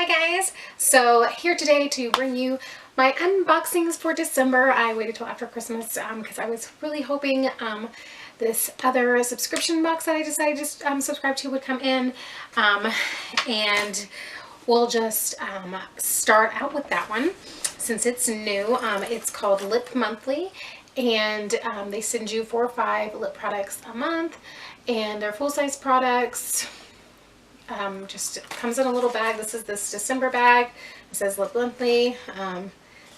Hi guys! So here today to bring you my unboxings for December. I waited till after Christmas because I was really hoping this other subscription box that I decided to subscribe to would come in, and we'll just start out with that one since it's new. It's called Lip Monthly, and they send you 4 or 5 lip products a month, and they're full-size products. Just comes in a little bag. This is this December bag. It says Lip Monthly.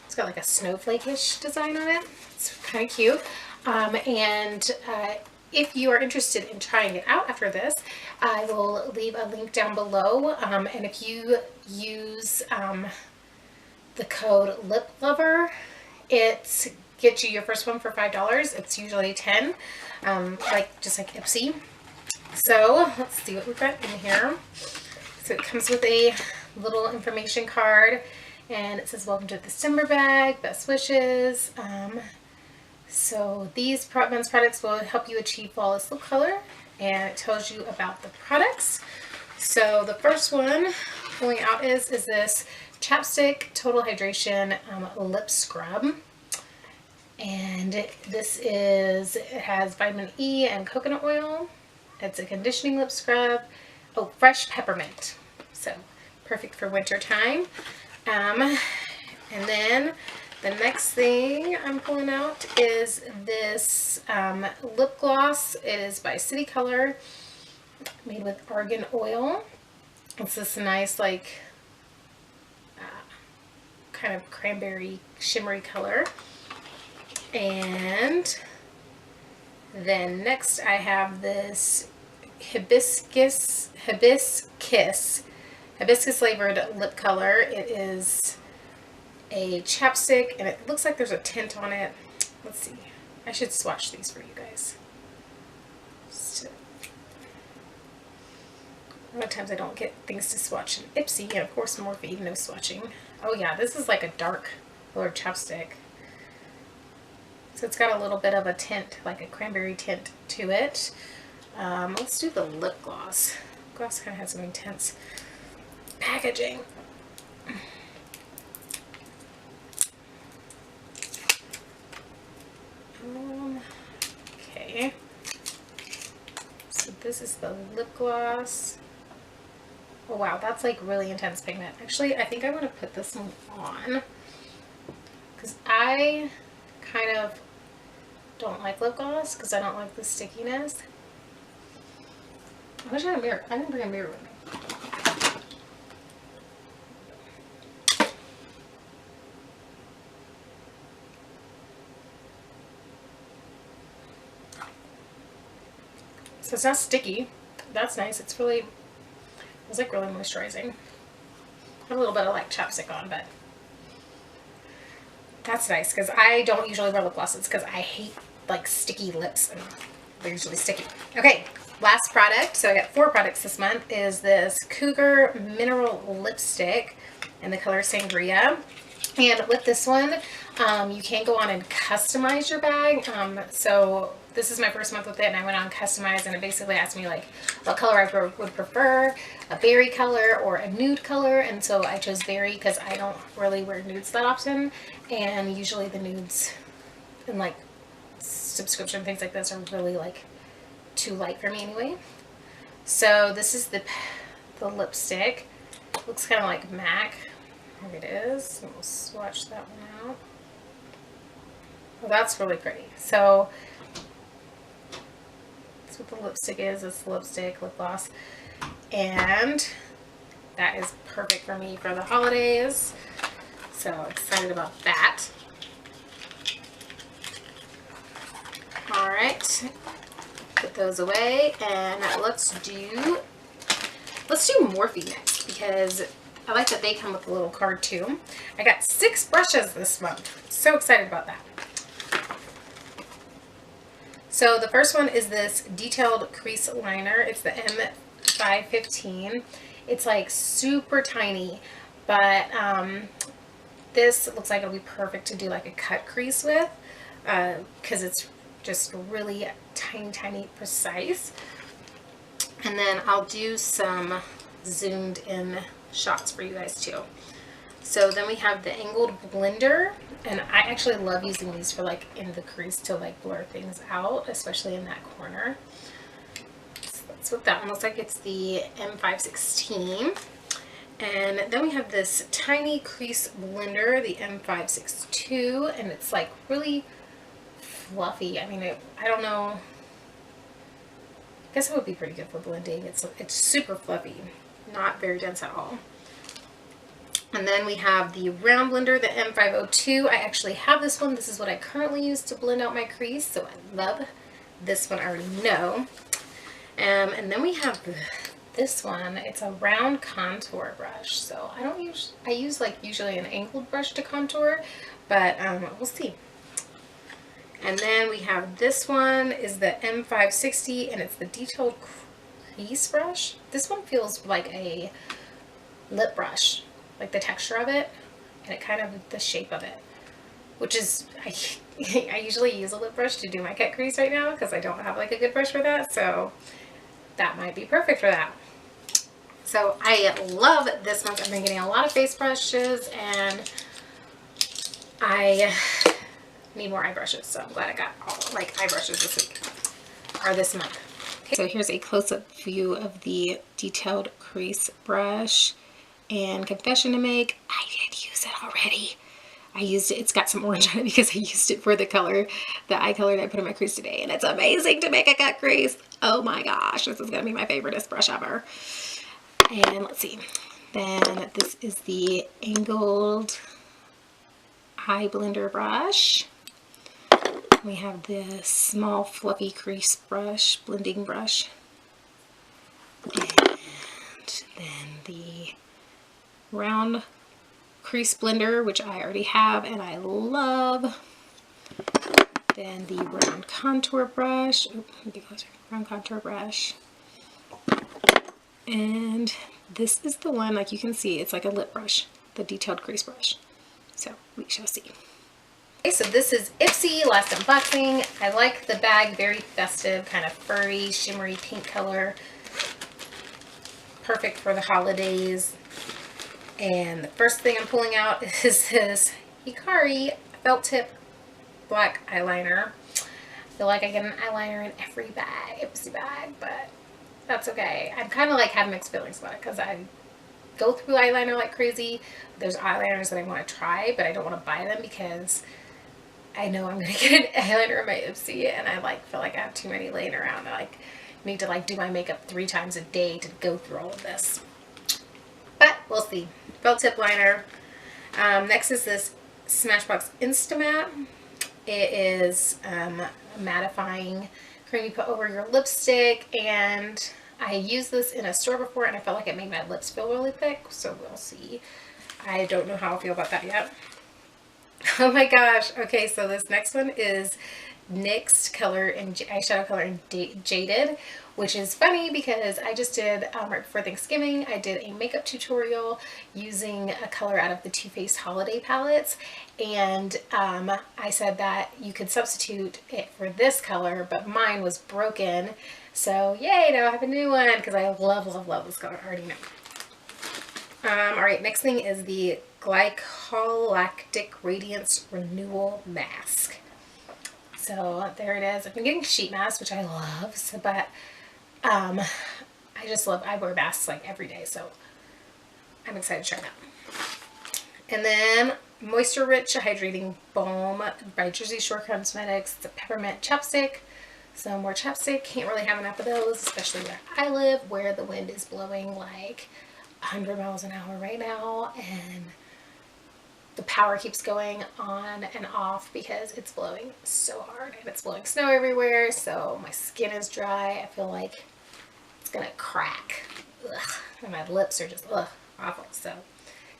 It's got like a snowflake-ish design on it. It's kind of cute. If you are interested in trying it out after this, I will leave a link down below. And if you use the code LIPLOVER, it gets you your first one for $5. It's usually $10, just like Ipsy. So let's see what we've got in here. So it comes with a little information card, and it says welcome to the December bag, best wishes. So these men's products will help you achieve flawless lip color, and it tells you about the products. So the first one pulling out is this Chapstick Total Hydration Lip Scrub. And it has vitamin E and coconut oil. It's a conditioning lip scrub. Oh, fresh peppermint. So perfect for winter time. And then the next thing I'm pulling out is this lip gloss. It is by City Color, made with argan oil. It's this nice, like, kind of cranberry shimmery color. And then next I have this hibiscus flavored lip color. It is a chapstick, and it looks like there's a tint on it. Let's see. I should swatch these for you guys. So, a lot of times I don't get things to swatch in Ipsy, and of course Morphe, no swatching. Oh yeah, this is like a dark colored chapstick. So it's got a little bit of a tint, like a cranberry tint to it. Let's do the lip gloss. Gloss kind of has some intense packaging. Okay. So this is the lip gloss. Oh wow, that's like really intense pigment. Actually, I think I want to put this one on because I kind of don't like lip gloss because I don't like the stickiness. I wish I had a mirror. I didn't bring a mirror with me. So it's not sticky. That's nice. It's like really moisturizing. I have a little bit of like chapstick on, but that's nice because I don't usually wear lip glosses because I hate like sticky lips, and they're usually sticky. Okay, last product. So I got 4 products this month. Is this Cougar Mineral Lipstick in the color Sangria. And with this one, you can go on and customize your bag. So this is my first month with it, and I went on customize, and it basically asked me like what color I would prefer, a berry color or a nude color. And so I chose berry because I don't really wear nudes that often, and usually the nudes and like subscription things like this are really like too light for me anyway. So this is the lipstick. Looks kind of like MAC. Here it is. We'll swatch that one out. Well, that's really pretty. So that's what the lipstick is. It's lipstick, lip gloss, and that is perfect for me for the holidays. So excited about that. All right, put those away, and let's do Morphe next because I like that they come with a little card too. I got 6 brushes this month. So excited about that. So the first one is this detailed crease liner. It's the M515. It's like super tiny, but this looks like it'll be perfect to do like a cut crease with because it's just really tiny, precise. And then I'll do some zoomed in shots for you guys too. So then we have the angled blender, and I actually love using these for like in the crease to like blur things out, especially in that corner. So that's what that one looks like. It's the M516. And then we have this tiny crease blender, the M562, and it's like really fluffy. I mean, I don't know. I guess it would be pretty good for blending. It's super fluffy, not very dense at all. And then we have the round blender, the M502. I actually have this one. This is what I currently use to blend out my crease, so I love this one. I already know. And then we have this one. It's a round contour brush. So I use like usually an angled brush to contour, but we'll see. And then we have this one is the M560, and it's the detailed crease brush. This one feels like a lip brush, like the texture of it, and it kind of the shape of it, which is, I usually use a lip brush to do my cut crease right now because I don't have like a good brush for that, so that might be perfect for that. So I love this month. I've been getting a lot of face brushes, and I need more eye brushes, so I'm glad I got all like eye brushes this week, or this month. Okay, so here's a close-up view of the detailed crease brush. And confession to make, I did use it already. I used it, it's got some orange on it because I used it for the color, the eye color that I put in my crease today, and it's amazing to make a cut crease. Oh my gosh, this is gonna be my favoriteest brush ever. And let's see, then this is the angled eye blender brush. We have this small fluffy crease brush, blending brush. And then the round crease blender, which I already have and I love. Then the round contour brush. Oop, let me get closer. Round contour brush. And this is the one, like you can see, it's like a lip brush, the detailed crease brush. So we shall see. Okay, so this is Ipsy, last unboxing. I like the bag, very festive, kind of furry, shimmery pink color. Perfect for the holidays. And the first thing I'm pulling out is this Hikari felt tip black eyeliner. I feel like I get an eyeliner in every bag, Ipsy bag, but that's okay. I'm kind of like have mixed feelings about it because I go through eyeliner like crazy. There's eyeliners that I want to try, but I don't want to buy them because I know I'm going to get an eyeliner in my Ipsy, and I like feel like I have too many laying around. I like need to like do my makeup 3 times a day to go through all of this. But we'll see. Felt tip liner. Next is this Smashbox Instamatte. It is a mattifying cream you put over your lipstick, and I used this in a store before and I felt like it made my lips feel really thick, so we'll see. I don't know how I feel about that yet. Oh my gosh. Okay, so this next one is NYX color and eyeshadow color in Jaded, which is funny because I just did right before Thanksgiving I did a makeup tutorial using a color out of the Too Faced holiday palettes, and I said that you could substitute it for this color, but mine was broken, so yay, now I have a new one because I love this color. I already know. Alright, next thing is the Glycolactic Radiance Renewal Mask. So there it is. I've been getting sheet masks, which I love, so, but I wear masks like every day, so I'm excited to try that. And then Moisture Rich Hydrating Balm by Jersey Shore Cosmetics. It's a peppermint chapstick. So more chapstick. Can't really have enough of those, especially where I live, where the wind is blowing like 100 miles an hour right now, and the power keeps going on and off because it's blowing so hard, and it's blowing snow everywhere, so my skin is dry. I feel like it's gonna crack. Ugh. And my lips are just awful. So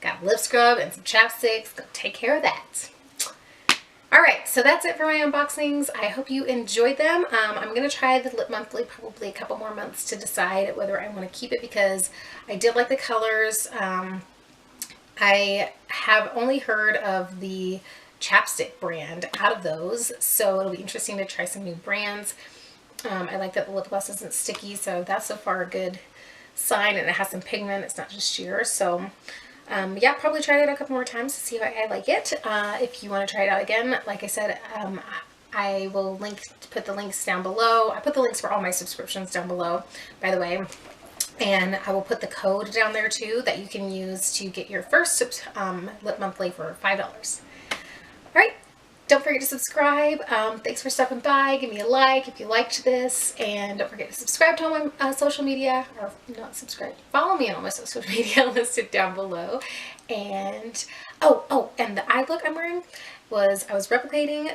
got lip scrub and some chapsticks. Gonna take care of that. Alright, so that's it for my unboxings. I hope you enjoyed them. I'm going to try the Lip Monthly probably a couple more months to decide whether I want to keep it because I did like the colors. I have only heard of the chapstick brand out of those, so it'll be interesting to try some new brands. I like that the lip gloss isn't sticky, so that's so far a good sign, and it has some pigment. It's not just sheer. So yeah, probably try it out a couple more times to see how I like it. If you want to try it out again, like I said, I will put the links down below. I put the links for all my subscriptions down below, by the way. And I will put the code down there too that you can use to get your first lip monthly for $5. All right. Don't forget to subscribe. Thanks for stopping by. Give me a like if you liked this. And don't forget to subscribe to all my social media. Or not subscribe. Follow me on all my social media listed down below. And, and the eye look I'm wearing was, I was replicating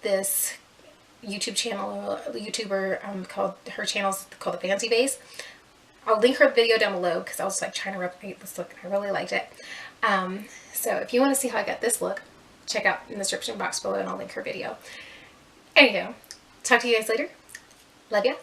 this YouTuber called, her channel's called The Fancy Face. I'll link her video down below because I was like trying to replicate this look and I really liked it. So if you want to see how I got this look, check out in the description box below and I'll link her video. Anywho, talk to you guys later. Love ya.